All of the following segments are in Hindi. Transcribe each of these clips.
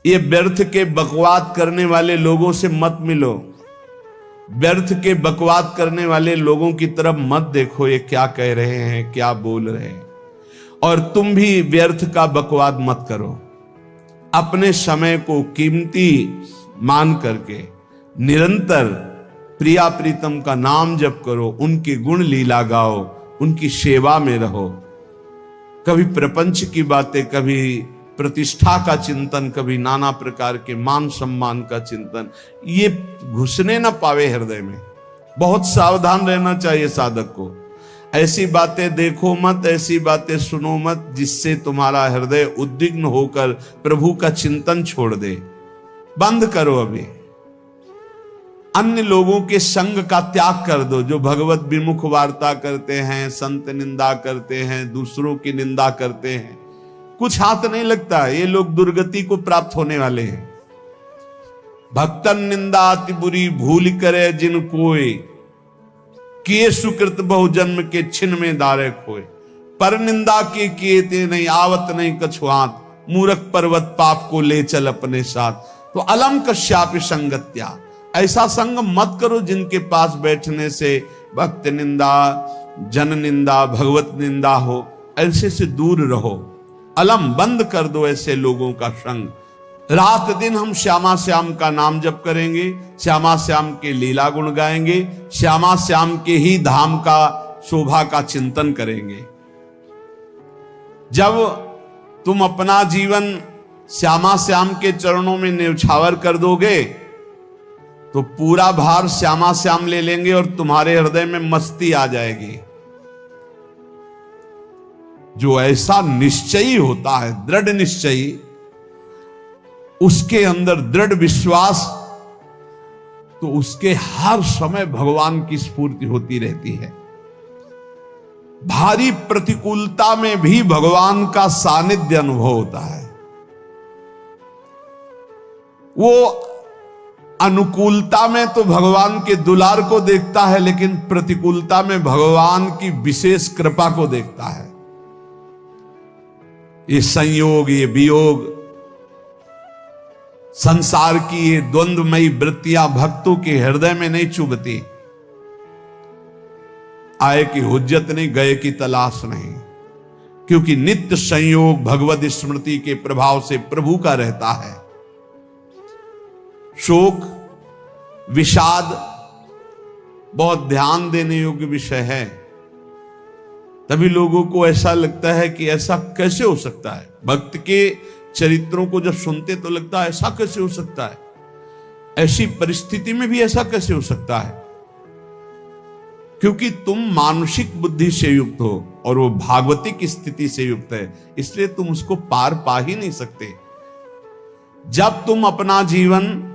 ये व्यर्थ के बकवाद करने वाले लोगों से मत मिलो, व्यर्थ के बकवाद करने वाले लोगों की तरफ मत देखो, ये क्या कह रहे हैं, क्या बोल रहे हैं। और तुम भी व्यर्थ का बकवाद मत करो। अपने समय को कीमती मान करके निरंतर प्रिया प्रीतम का नाम जप करो, उनके गुण लीला गाओ, उनकी सेवा में रहो। कभी प्रपंच की बातें, कभी प्रतिष्ठा का चिंतन, कभी नाना प्रकार के मान सम्मान का चिंतन, ये घुसने ना पावे हृदय में। बहुत सावधान रहना चाहिए साधक को। ऐसी बातें देखो मत, ऐसी बातें सुनो मत जिससे तुम्हारा हृदय उद्विग्न होकर प्रभु का चिंतन छोड़ दे। बंद करो अभी। अन्य लोगों के संग का त्याग कर दो, जो भगवत विमुख वार्ता करते हैं, संत निंदा करते हैं, दूसरों की निंदा करते हैं। कुछ हाथ नहीं लगता, ये लोग दुर्गति को प्राप्त होने वाले हैं। भक्तन निंदा अति बुरी भूल करे जिन कोई, किए सुकृत बहु जन्म के छिन में दारे खोए। पर निंदा के किए ते नहीं, आवत नहीं कछु हाथ, मूर्ख पर्वत पाप को ले चल अपने साथ। तो अलम कश्यापि संगत्या, ऐसा संग मत करो जिनके पास बैठने से भक्त निंदा, जन निंदा, भगवत निंदा हो। ऐसे से दूर रहो। अलम बंद कर दो ऐसे लोगों का संग। रात दिन हम श्यामा श्याम का नाम जप करेंगे, श्यामा श्याम के लीला गुण गाएंगे, श्यामा श्याम के ही धाम का शोभा का चिंतन करेंगे। जब तुम अपना जीवन श्यामा श्याम के चरणों में न्यौछावर कर दोगे तो पूरा भार श्यामा श्याम ले लेंगे और तुम्हारे हृदय में मस्ती आ जाएगी। जो ऐसा निश्चयी होता है, दृढ़ निश्चयी, उसके अंदर दृढ़ विश्वास, तो उसके हर समय भगवान की स्फूर्ति होती रहती है। भारी प्रतिकूलता में भी भगवान का सानिध्य अनुभव होता है। वो अनुकूलता में तो भगवान के दुलार को देखता है, लेकिन प्रतिकूलता में भगवान की विशेष कृपा को देखता है। ये संयोग, ये वियोग, संसार की ये द्वंद्वमयी वृत्तियां भक्तों के हृदय में नहीं चुभती। आए की हुज्जत नहीं, गए की तलाश नहीं, क्योंकि नित्य संयोग भगवत स्मृति के प्रभाव से प्रभु का रहता है। शोक, विषाद बहुत ध्यान देने योग्य विषय है। तभी लोगों को ऐसा लगता है कि ऐसा कैसे हो सकता है। भक्त के चरित्रों को जब सुनते तो लगता है ऐसा कैसे हो सकता है, ऐसी परिस्थिति में भी ऐसा कैसे हो सकता है। क्योंकि तुम मानसिक बुद्धि से युक्त हो और वो भागवतिक स्थिति से युक्त है, इसलिए तुम उसको पार पा ही नहीं सकते। जब तुम अपना जीवन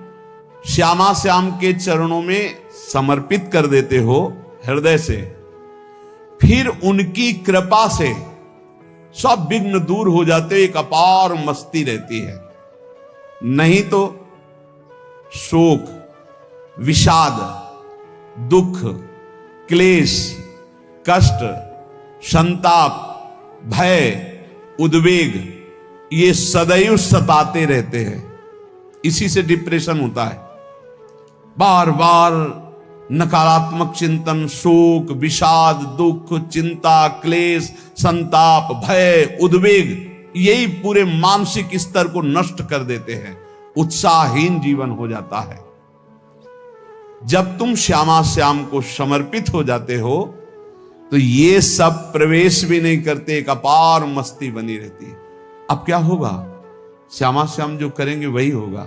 श्यामा श्याम के चरणों में समर्पित कर देते हो हृदय से, फिर उनकी कृपा से सब विघ्न दूर हो जाते, एक अपार मस्ती रहती है। नहीं तो शोक, विषाद, दुख, क्लेश, कष्ट, संताप, भय, उद्वेग, ये सदैव सताते रहते हैं। इसी से डिप्रेशन होता है। बार बार नकारात्मक चिंतन, शोक, विषाद, दुख, चिंता, क्लेश, संताप, भय, उद्वेग, यही पूरे मानसिक स्तर को नष्ट कर देते हैं। उत्साहहीन जीवन हो जाता है। जब तुम श्यामा श्याम को समर्पित हो जाते हो तो ये सब प्रवेश भी नहीं करते, एक अपार मस्ती बनी रहती है। अब क्या होगा? श्यामा श्याम जो करेंगे वही होगा।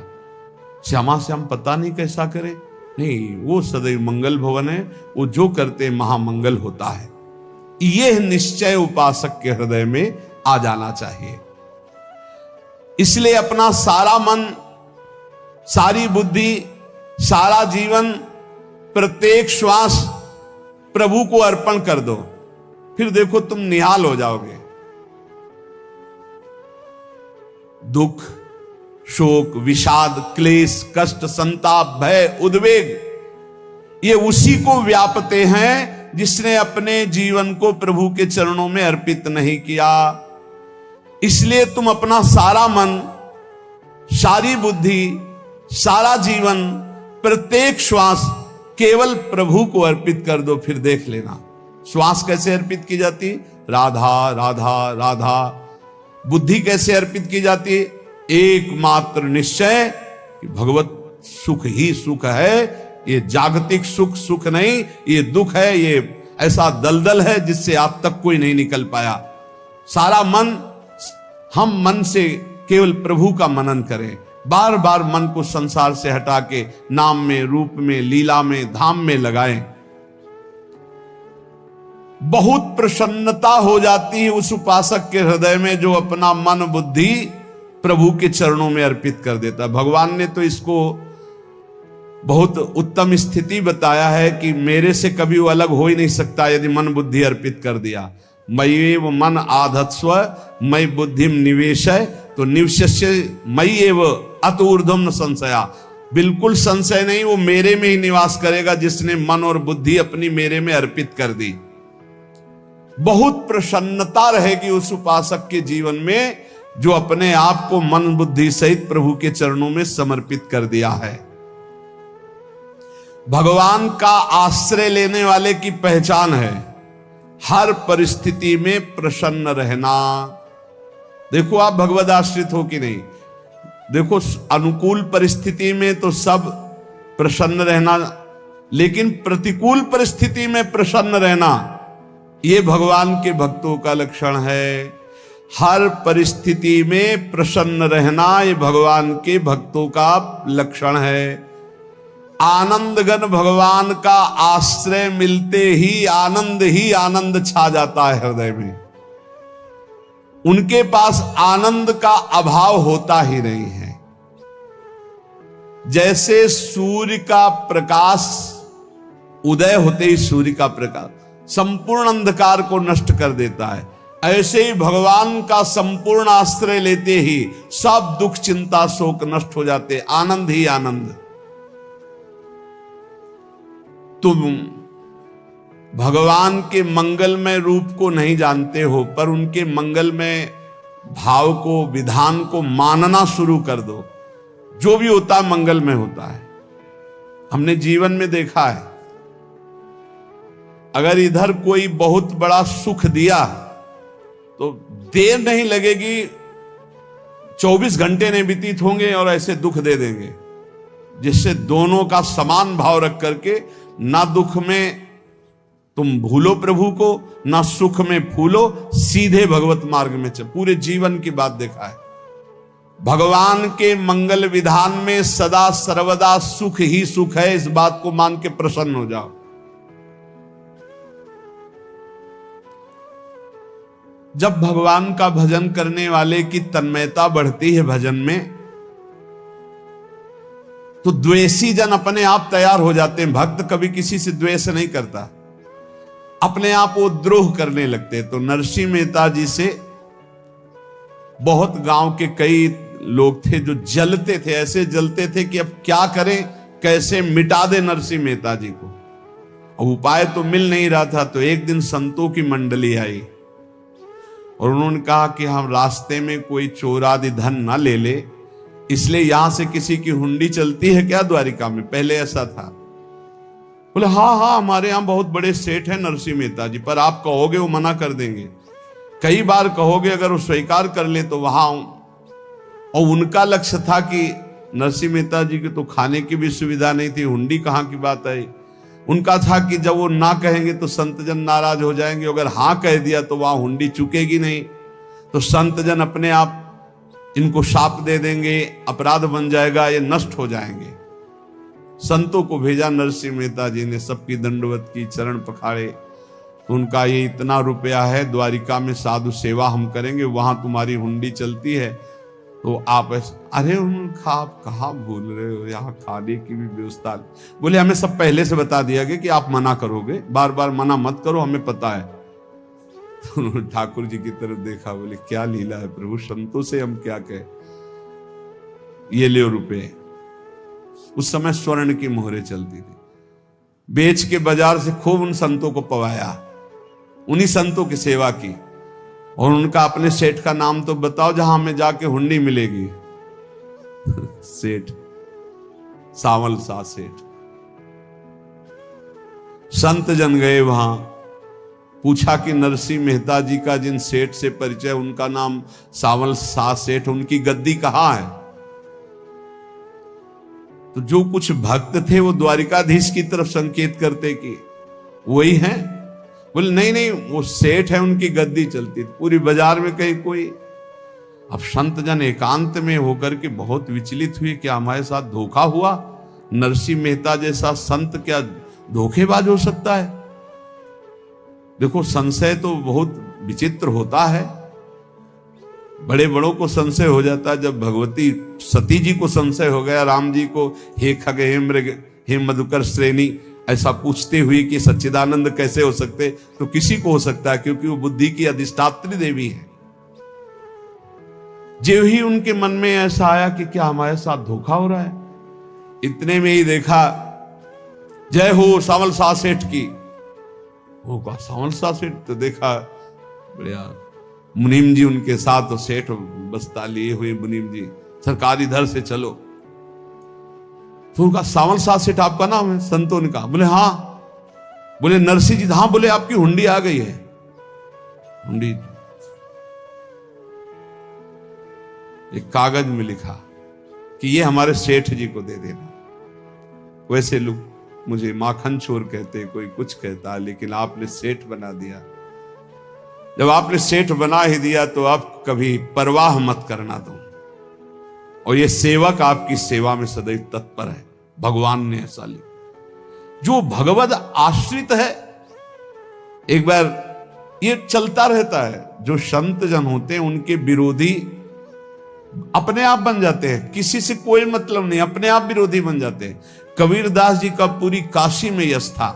श्यामा श्याम पता नहीं कैसा करे, नहीं, वो सदैव मंगल भवन है, वो जो करते महामंगल होता है। यह निश्चय उपासक के हृदय में आ जाना चाहिए। इसलिए अपना सारा मन, सारी बुद्धि, सारा जीवन, प्रत्येक श्वास प्रभु को अर्पण कर दो, फिर देखो तुम निहाल हो जाओगे। दुख, शोक, विषाद, क्लेश, कष्ट, संताप, भय, उद्वेग, ये उसी को व्यापते हैं जिसने अपने जीवन को प्रभु के चरणों में अर्पित नहीं किया। इसलिए तुम अपना सारा मन, सारी बुद्धि, सारा जीवन, प्रत्येक श्वास केवल प्रभु को अर्पित कर दो, फिर देख लेना। श्वास कैसे अर्पित की जाती? राधा राधा राधा। बुद्धि कैसे अर्पित की जाती? एकमात्र निश्चय कि भगवत सुख ही सुख है, ये जागतिक सुख सुख नहीं, ये दुख है, ये ऐसा दलदल है जिससे आज तक कोई नहीं निकल पाया। सारा मन, हम मन से केवल प्रभु का मनन करें, बार बार मन को संसार से हटा के नाम में, रूप में, लीला में, धाम में लगाएं। बहुत प्रसन्नता हो जाती है उस उपासक के हृदय में जो अपना मन बुद्धि प्रभु के चरणों में अर्पित कर देता। भगवान ने तो इसको बहुत उत्तम स्थिति बताया है कि मेरे से कभी वो अलग हो ही नहीं सकता यदि मन बुद्धि अर्पित कर दिया। मय्येव मन आधत्स्व मयि बुद्धिम निवेशय, तो निवश्य मयि एव अत ऊर्ध्वम न संशया। बिल्कुल संशय नहीं, वो मेरे में ही निवास करेगा जिसने मन और बुद्धि अपनी मेरे में अर्पित कर दी। बहुत प्रसन्नता रहेगी उस उपासक के जीवन में जो अपने आप को मन बुद्धि सहित प्रभु के चरणों में समर्पित कर दिया है। भगवान का आश्रय लेने वाले की पहचान है हर परिस्थिति में प्रसन्न रहना। देखो आप भगवद आश्रित हो कि नहीं, देखो अनुकूल परिस्थिति में तो सब प्रसन्न रहना, लेकिन प्रतिकूल परिस्थिति में प्रसन्न रहना ये भगवान के भक्तों का लक्षण है। हर परिस्थिति में प्रसन्न रहना ये भगवान के भक्तों का लक्षण है। आनंदगन भगवान का आश्रय मिलते ही आनंद छा जाता है हृदय में। उनके पास आनंद का अभाव होता ही नहीं है। जैसे सूर्य का प्रकाश उदय होते ही सूर्य का प्रकाश संपूर्ण अंधकार को नष्ट कर देता है, ऐसे ही भगवान का संपूर्ण आश्रय लेते ही सब दुख चिंता शोक नष्ट हो जाते, आनंद ही आनंद। तुम भगवान के मंगलमय रूप को नहीं जानते हो, पर उनके मंगलमय भाव को, विधान को मानना शुरू कर दो। जो भी होता है मंगलमय होता है। हमने जीवन में देखा है, अगर इधर कोई बहुत बड़ा सुख दिया तो देर नहीं लगेगी, 24 घंटे नहीं व्यतीत होंगे और ऐसे दुख दे देंगे, जिससे दोनों का समान भाव रख करके ना दुख में तुम भूलो प्रभु को, ना सुख में फूलो, सीधे भगवत मार्ग में चल। पूरे जीवन की बात देखा है, भगवान के मंगल विधान में सदा सर्वदा सुख ही सुख है, इस बात को मान के प्रसन्न हो जाओ। जब भगवान का भजन करने वाले की तन्मयता बढ़ती है भजन में, तो द्वेषी जन अपने आप तैयार हो जाते हैं। भक्त कभी किसी से द्वेष नहीं करता, अपने आप वो द्रोह करने लगते। तो नरसिंह मेहता जी से बहुत गांव के कई लोग थे जो जलते थे, ऐसे जलते थे कि अब क्या करें, कैसे मिटा दे नरसिंह मेहता जी को। अब उपाय तो मिल नहीं रहा था। तो एक दिन संतों की मंडली आई और उन्होंने कहा कि हम रास्ते में कोई चोर आदि धन ना ले ले, इसलिए यहां से किसी की हुंडी चलती है क्या द्वारिका में? पहले ऐसा था। बोले हाँ हमारे यहां बहुत बड़े सेठ हैं नरसिंह मेहता जी, पर आप कहोगे वो मना कर देंगे। कई बार कहोगे, अगर वो स्वीकार कर ले तो वहां। और उनका लक्ष्य था कि नरसिंह मेहता जी की तो खाने की भी सुविधा नहीं थी, हुंडी कहां की बात आई। उनका था कि जब वो ना कहेंगे तो संतजन नाराज हो जाएंगे, अगर हाँ कह दिया तो वहां हुंडी चुकेगी नहीं, तो संतजन अपने आप इनको शाप दे देंगे, अपराध बन जाएगा, ये नष्ट हो जाएंगे। संतों को भेजा नरसिंह मेहता जी ने, सबकी दंडवत की, चरण पखाड़े। तो उनका ये इतना रुपया है, द्वारिका में साधु सेवा हम करेंगे, वहां तुम्हारी हुंडी चलती है, तो आप अरे उनका आप कहाँ भूल रहे हो, यहाँ खाने की भी व्यवस्था। बोले हमें सब पहले से बता दिया गया कि आप मना करोगे, बार बार मना मत करो, हमें पता है। तो उन्होंने ठाकुर जी की तरफ देखा, बोले क्या लीला है प्रभु, संतों से हम क्या कहें, ये ले रुपए। उस समय स्वर्ण की मोहरें चलती थी, बेच के बाजार से खूब उन संतों को पवाया, उन्हीं संतों की सेवा की। और उनका अपने सेठ का नाम तो बताओ जहां हमें जाके हुंडी मिलेगी। सेठ, सावल सा सेठ। संत जन गए वहां, पूछा कि नरसिंह मेहता जी का जिन सेठ से परिचय, उनका नाम सावल सा सेठ, उनकी गद्दी कहां है? तो जो कुछ भक्त थे वो द्वारिकाधीश की तरफ संकेत करते कि वही हैं। बोले नहीं नहीं, वो सेठ है, उनकी गद्दी चलती। पूरी बाजार में कहीं कोई। अब संत जन एकांत में होकर के बहुत विचलित हुए, क्या हमारे साथ धोखा हुआ? नरसिंह मेहता जैसा संत क्या धोखेबाज हो सकता है? देखो, संशय तो बहुत विचित्र होता है, बड़े बड़ों को संशय हो जाता है। जब भगवती सती जी को संशय हो गया, राम जी को हे खग हे मृग हे मधुकर श्रेणी ऐसा पूछते हुए कि सच्चिदानंद कैसे हो सकते, तो किसी को हो सकता है, क्योंकि वो बुद्धि की अधिष्ठात्री देवी है। जो ही उनके मन में ऐसा आया कि क्या हमारे साथ धोखा हो रहा है, इतने में ही देखा जय हो सावल सा सेठ की। वो कहा सावल सा सेठ? तो देखा बढ़िया मुनीम जी उनके साथ, तो सेठ बस्ता लिए हुए मुनीम जी, सरकार इधर से चलो। तो उनका सावल सा सेठ आपका नाम है? संतों ने कहा। बोले हाँ। बोले नरसिंह जी? हाँ। बोले आपकी हुंडी आ गई है। हुंडी एक कागज में लिखा कि ये हमारे सेठ जी को दे देना। वैसे लोग मुझे माखन चोर कहते, कोई कुछ कहता, लेकिन आपने सेठ बना दिया। जब आपने सेठ बना ही दिया तो आप कभी परवाह मत करना दो। और ये सेवक आपकी सेवा में सदैव तत्पर है। भगवान ने ऐसा लिखा। जो भगवद आश्रित है, एक बार ये चलता रहता है, जो संत जन होते हैं उनके विरोधी अपने आप बन जाते हैं, किसी से कोई मतलब नहीं, अपने आप विरोधी बन जाते हैं। कबीरदास जी का पूरी काशी में यश था।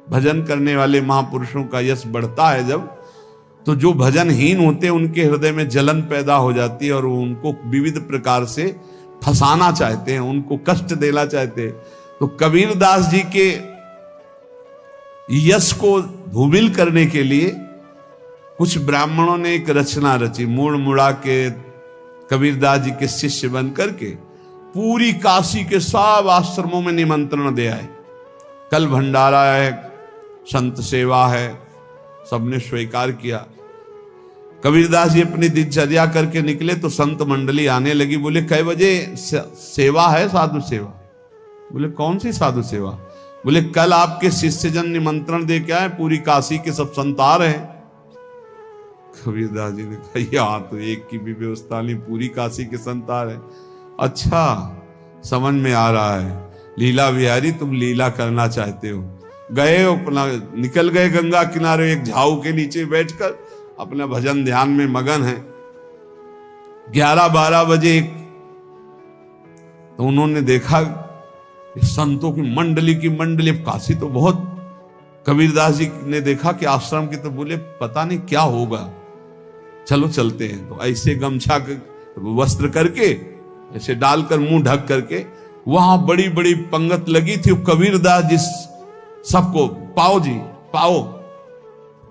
भजन करने वाले महापुरुषों का यश बढ़ता है जब, तो जो भजनहीन होते हैं उनके हृदय में जलन पैदा हो जाती है और वो उनको विविध प्रकार से फंसाना चाहते हैं, उनको कष्ट देना चाहते हैं। तो कबीरदास जी के यश को धूमिल करने के लिए कुछ ब्राह्मणों ने एक रचना रची। मुड़ मुड़ा के कबीरदास जी के शिष्य बन करके पूरी काशी के सब आश्रमों में निमंत्रण दे आए। कल भंडारा है, संत सेवा है, सबने स्वीकार किया। कबीरदास जी अपनी दिनचर्या करके निकले तो संत मंडली आने लगी। बोले कै बजे सेवा है? साधु सेवा। बोले कौन सी साधु सेवा? बोले कल आपके शिष्य जन निमंत्रण दे के आए, पूरी काशी के सब संत आ रहे हैं। कबीरदास जी ने कहा यहाँ तो एक की भी व्यवस्था नहीं, पूरी काशी के संत आ रहे। अच्छा, समझ में आ रहा है, लीला बिहारी तुम लीला करना चाहते हो। गए अपना निकल गए गंगा किनारे, एक झाऊ के नीचे बैठकर अपना भजन ध्यान में मगन है। 11-12 बजे तो उन्होंने देखा संतों की मंडली, काशी तो बहुत। कबीरदास जी ने देखा कि आश्रम की, तो बोले पता नहीं क्या होगा, चलो चलते हैं। तो ऐसे गमछा वस्त्र करके ऐसे डालकर मुंह ढक करके, वहां बड़ी बड़ी पंगत लगी थी। कबीरदास जी सबको पाओ जी पाओ।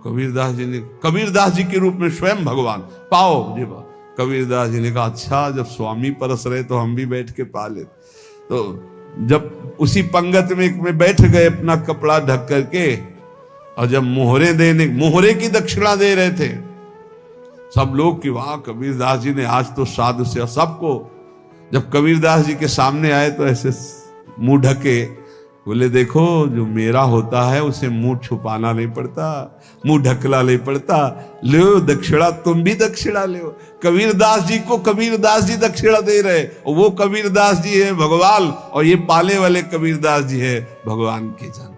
कबीरदास जी के रूप में स्वयं भगवान पाओ जी पाओ। कबीरदास जी ने कहा अच्छा, जब स्वामी परस रहे तो हम भी बैठ के पा ले। तो जब उसी पंगत में बैठ गए अपना कपड़ा ढक करके, और जब मोहरे की दक्षिणा दे रहे थे सब लोग कि वाह कबीरदास जी ने आज तो साधु से। सबको जब कबीरदास जी के सामने आए तो ऐसे मुंह ढके, बोले देखो जो मेरा होता है उसे मुंह छुपाना नहीं पड़ता, मुंह ढकना नहीं पड़ता। लो दक्षिणा, तुम भी दक्षिणा लो। कबीरदास जी को कबीरदास जी दक्षिणा दे रहे, और वो कबीरदास जी है भगवान, और ये पाले वाले कबीरदास जी है भगवान के जन।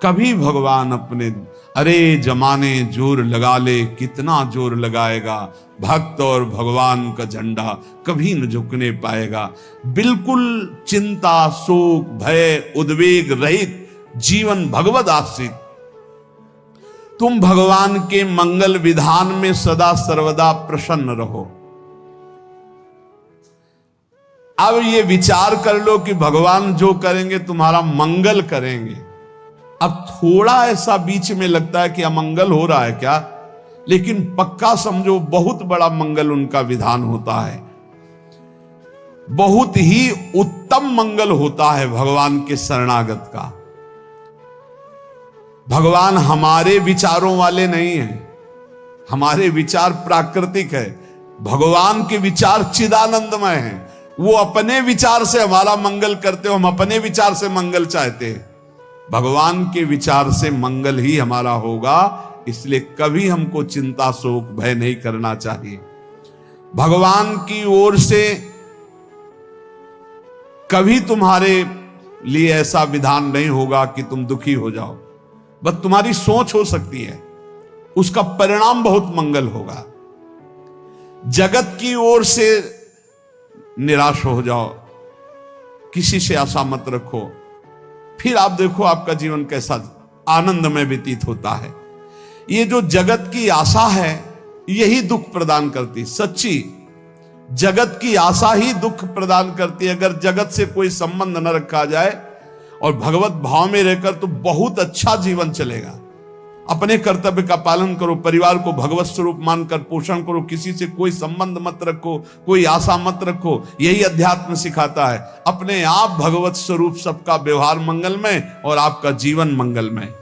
कभी भगवान अपने अरे जमाने जोर लगा ले, कितना जोर लगाएगा, भक्त और भगवान का झंडा कभी न झुकने पाएगा। बिल्कुल चिंता शोक भय उद्वेग रहित जीवन भगवद आश्रित। तुम भगवान के मंगल विधान में सदा सर्वदा प्रसन्न रहो। अब ये विचार कर लो कि भगवान जो करेंगे तुम्हारा मंगल करेंगे। अब थोड़ा ऐसा बीच में लगता है कि अमंगल हो रहा है क्या, लेकिन पक्का समझो बहुत बड़ा मंगल उनका विधान होता है। बहुत ही उत्तम मंगल होता है भगवान के शरणागत का। भगवान हमारे विचारों वाले नहीं हैं, हमारे विचार प्राकृतिक है, भगवान के विचार चिदानंदमय हैं। वो अपने विचार से हमारा मंगल करते हो, हम अपने विचार से मंगल चाहते हैं। भगवान के विचार से मंगल ही हमारा होगा, इसलिए कभी हमको चिंता शोक भय नहीं करना चाहिए। भगवान की ओर से कभी तुम्हारे लिए ऐसा विधान नहीं होगा कि तुम दुखी हो जाओ, बस तुम्हारी सोच हो सकती है, उसका परिणाम बहुत मंगल होगा। जगत की ओर से निराश हो जाओ, किसी से आशा मत रखो, फिर आप देखो आपका जीवन कैसा आनंद में व्यतीत होता है। ये जो जगत की आशा है यही दुख प्रदान करती, सच्ची जगत की आशा ही दुख प्रदान करती है। अगर जगत से कोई संबंध न रखा जाए और भगवत भाव में रहकर तो बहुत अच्छा जीवन चलेगा। अपने कर्तव्य का पालन करो, परिवार को भगवत स्वरूप मानकर पोषण करो, किसी से कोई संबंध मत रखो, कोई आशा मत रखो, यही अध्यात्म सिखाता है। अपने आप भगवत स्वरूप, सबका व्यवहार मंगलमय और आपका जीवन मंगलमय।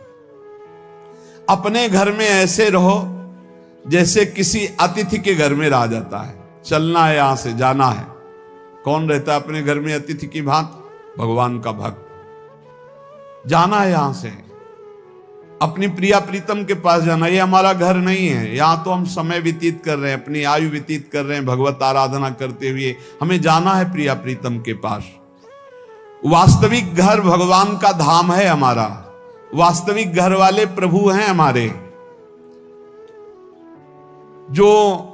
अपने घर में ऐसे रहो जैसे किसी अतिथि के घर में रह जाता है। चलना है, यहां से जाना है। कौन रहता है अपने घर में अतिथि की भांति? भगवान का भक्त। जाना है यहां से, अपनी प्रिया प्रीतम के पास जाना। ये हमारा घर नहीं है, यहां तो हम समय व्यतीत कर रहे हैं, अपनी आयु व्यतीत कर रहे हैं भगवत आराधना करते हुए। हमें जाना है प्रिया प्रीतम के पास। वास्तविक घर भगवान का धाम है हमारा, वास्तविक घर वाले प्रभु हैं हमारे। जो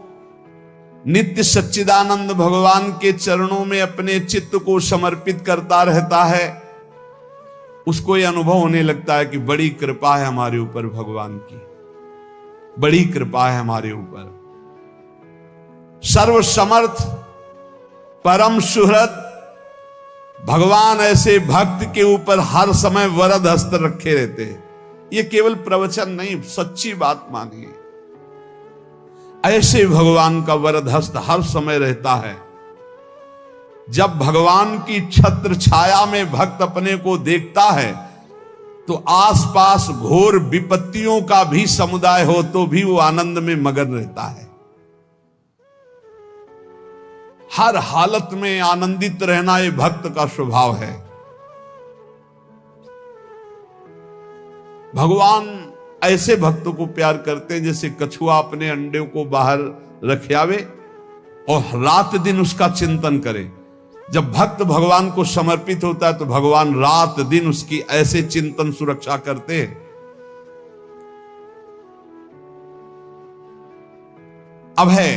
नित्य सच्चिदानंद भगवान के चरणों में अपने चित्त को समर्पित करता रहता है, उसको यह अनुभव होने लगता है कि बड़ी कृपा है हमारे ऊपर, भगवान की बड़ी कृपा है हमारे ऊपर। सर्वसमर्थ परम सुहृद भगवान ऐसे भक्त के ऊपर हर समय वरद हस्त रखे रहते हैं। ये केवल प्रवचन नहीं, सच्ची बात मानिए। ऐसे भगवान का वरद हस्त हर समय रहता है। जब भगवान की छत्र छाया में भक्त अपने को देखता है तो आसपास घोर विपत्तियों का भी समुदाय हो तो भी वो आनंद में मगन रहता है। हर हालत में आनंदित रहना ये भक्त का स्वभाव है। भगवान ऐसे भक्तों को प्यार करते हैं जैसे कछुआ अपने अंडे को बाहर रख आवे और रात दिन उसका चिंतन करे। जब भक्त भगवान को समर्पित होता है तो भगवान रात दिन उसकी ऐसे चिंतन सुरक्षा करते हैं। अभय,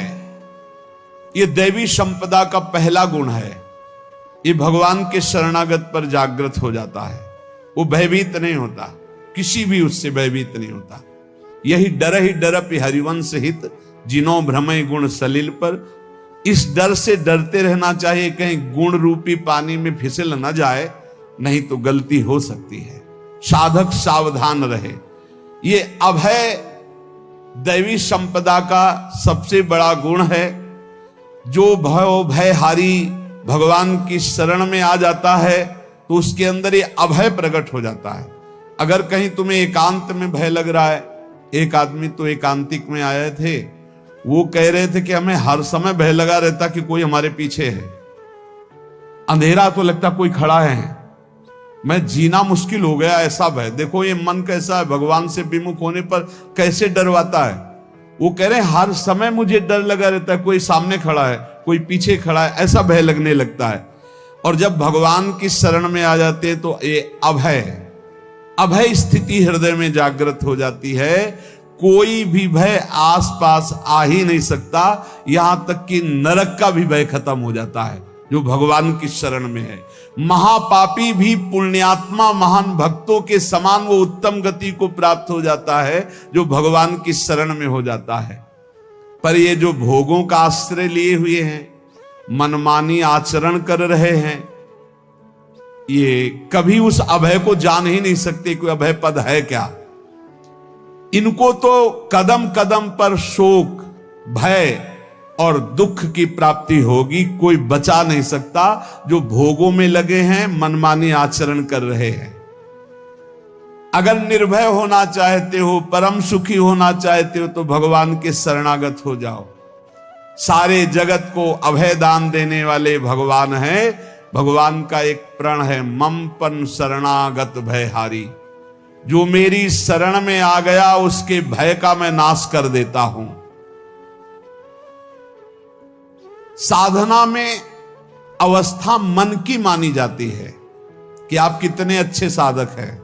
ये दैवी संपदा का पहला गुण है। ये भगवान के शरणागत पर जागृत हो जाता है। वो भयभीत नहीं होता, किसी भी उससे भयभीत नहीं होता। यही डर ही डरप हरिवंश हित, जिनो भ्रमय गुण सलिल पर। इस डर से डरते रहना चाहिए कहीं गुण रूपी पानी में फिसल न जाए, नहीं तो गलती हो सकती है। साधक सावधान रहे। ये अभय दैवी संपदा का सबसे बड़ा गुण है। जो भयहारी भगवान की शरण में आ जाता है तो उसके अंदर ये अभय प्रकट हो जाता है। अगर कहीं तुम्हें एकांत में भय लग रहा है, एक आदमी तो एकांतिक में आए थे, वो कह रहे थे कि हमें हर समय भय लगा रहता कि कोई हमारे पीछे है। अंधेरा तो लगता कोई खड़ा है, मैं जीना मुश्किल हो गया, ऐसा भय। देखो ये मन कैसा है, भगवान से विमुख होने पर कैसे डरवाता है। वो कह रहे हैं हर समय मुझे डर लगा रहता है, कोई सामने खड़ा है, कोई पीछे खड़ा है, ऐसा भय लगने लगता है। और जब भगवान की शरण में आ जाते हैं तो ये अभय स्थिति हृदय में जागृत हो जाती है। कोई भी भय आसपास आ ही नहीं सकता, यहां तक कि नरक का भी भय खत्म हो जाता है जो भगवान की शरण में है। महापापी भी पुण्यात्मा महान भक्तों के समान वो उत्तम गति को प्राप्त हो जाता है जो भगवान की शरण में हो जाता है। पर ये जो भोगों का आश्रय लिए हुए हैं, मनमानी आचरण कर रहे हैं, ये कभी उस अभय को जान ही नहीं सकते कि अभय पद है क्या। इनको तो कदम कदम पर शोक, भय, और दुख की प्राप्ति होगी। कोई बचा नहीं सकता जो भोगों में लगे हैं, मनमानी आचरण कर रहे हैं। अगर निर्भय होना चाहते हो, परम सुखी होना चाहते हो, तो भगवान के शरणागत हो जाओ। सारे जगत को अभय दान देने वाले भगवान हैं। भगवान का एक प्रण है, ममपन शरणागत भयहारी। जो मेरी शरण में आ गया उसके भय का मैं नाश कर देता हूं। साधना में अवस्था मन की मानी जाती है कि आप कितने अच्छे साधक हैं।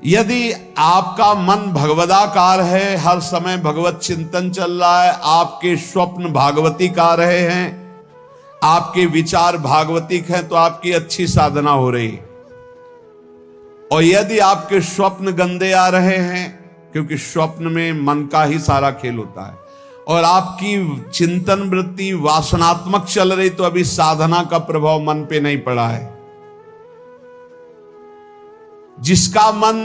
यदि आपका मन भगवदाकार है, हर समय भगवत चिंतन चल रहा है, आपके स्वप्न भागवतिक आ रहे हैं, आपके विचार भागवतिक हैं, तो आपकी अच्छी साधना हो रही। और यदि आपके स्वप्न गंदे आ रहे हैं, क्योंकि स्वप्न में मन का ही सारा खेल होता है, और आपकी चिंतन वृत्ति वासनात्मक चल रही, तो अभी साधना का प्रभाव मन पे नहीं पड़ा है। जिसका मन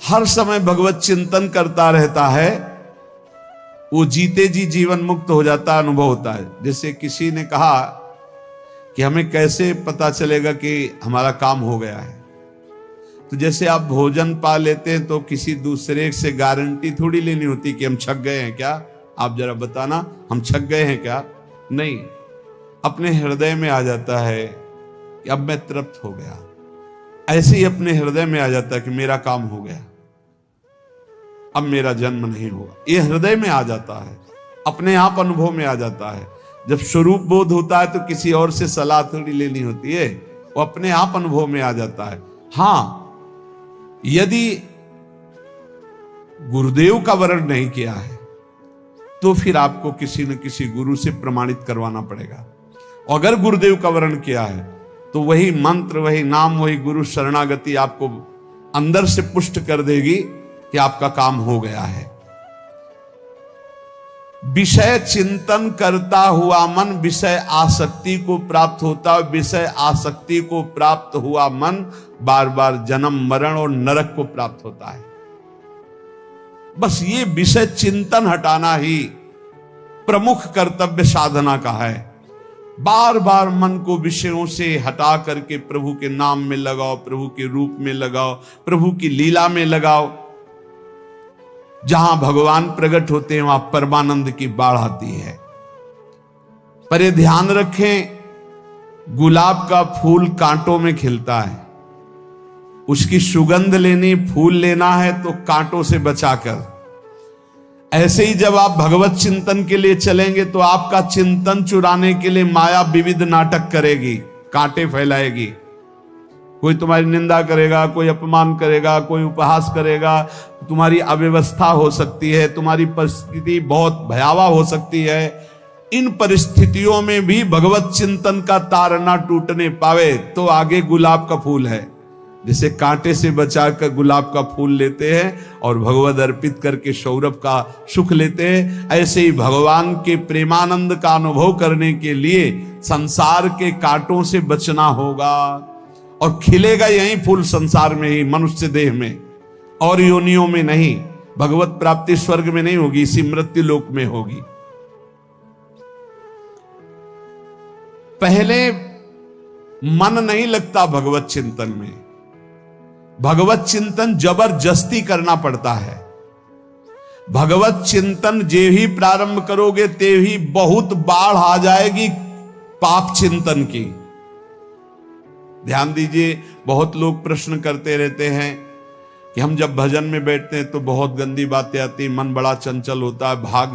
हर समय भगवत चिंतन करता रहता है, वो जीते जी जीवन मुक्त हो जाता, अनुभव होता है। जैसे किसी ने कहा कि हमें कैसे पता चलेगा कि हमारा काम हो गया है, तो जैसे आप भोजन पा लेते हैं तो किसी दूसरे से गारंटी थोड़ी लेनी होती कि हम छक गए हैं क्या, आप जरा बताना हम छक गए हैं क्या। नहीं, अपने हृदय में आ जाता है कि अब मैं तृप्त हो गया। ऐसे ही अपने हृदय में आ जाता है कि मेरा काम हो गया, अब मेरा जन्म नहीं होगा। ये हृदय में आ जाता है, अपने आप अनुभव में आ जाता है। जब स्वरूप बोध होता है तो किसी और से सलाह थोड़ी लेनी होती है, वो अपने आप अनुभव में आ जाता है। हां, यदि गुरुदेव का वर्ण नहीं किया है तो फिर आपको किसी न किसी गुरु से प्रमाणित करवाना पड़ेगा। अगर गुरुदेव का वर्ण किया है तो वही मंत्र, वही नाम, वही गुरु शरणागति आपको अंदर से पुष्ट कर देगी कि आपका काम हो गया है। विषय चिंतन करता हुआ मन विषय आसक्ति को प्राप्त होता है। विषय आसक्ति को प्राप्त हुआ मन बार बार जन्म, मरण और नरक को प्राप्त होता है। बस ये विषय चिंतन हटाना ही प्रमुख कर्तव्य साधना का है। बार बार मन को विषयों से हटा करके प्रभु के नाम में लगाओ, प्रभु के रूप में लगाओ, प्रभु की लीला में लगाओ। जहां भगवान प्रकट होते हैं वहां परमानंद की बाढ़ आती है। पर ये ध्यान रखें, गुलाब का फूल कांटों में खिलता है। उसकी सुगंध लेनी, फूल लेना है तो कांटों से बचाकर। ऐसे ही जब आप भगवत चिंतन के लिए चलेंगे तो आपका चिंतन चुराने के लिए माया विविध नाटक करेगी, कांटे फैलाएगी। कोई तुम्हारी निंदा करेगा, कोई अपमान करेगा, कोई उपहास करेगा, तुम्हारी अव्यवस्था हो सकती है, तुम्हारी परिस्थिति बहुत भयावह हो सकती है। इन परिस्थितियों में भी भगवत चिंतन का तार ना टूटने पावे तो आगे गुलाब का फूल है। जिसे कांटे से बचाकर गुलाब का फूल लेते हैं और भगवद अर्पित करके सौरभ का सुख लेते हैं, ऐसे ही भगवान के प्रेमानंद का अनुभव करने के लिए संसार के कांटों से बचना होगा। और खिलेगा यही फूल संसार में ही, मनुष्य देह में, और योनियों में नहीं। भगवत प्राप्ति स्वर्ग में नहीं होगी, इसी मृत्यु लोक में होगी। पहले मन नहीं लगता भगवत चिंतन में। भगवत चिंतन जबरदस्ती करना पड़ता है। भगवत चिंतन जे ही प्रारंभ करोगे ते ही बहुत बाढ़ आ जाएगी पाप चिंतन की। ध्यान दीजिए, बहुत लोग प्रश्न करते रहते हैं कि हम जब भजन में बैठते हैं तो बहुत गंदी बातें आती, मन बड़ा चंचल होता है, भाग